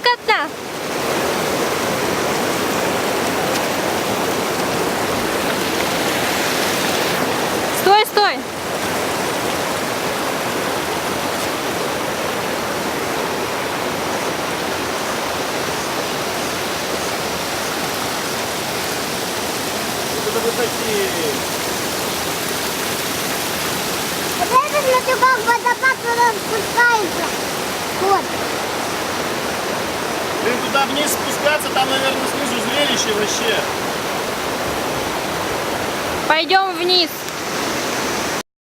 скотна. Стой, стой. Куда вы хотели? Вот этот на таком водопад туда спускается. Вот. Блин, туда вниз спускаться, там, наверное, снизу зрелище вообще. Пойдем вниз.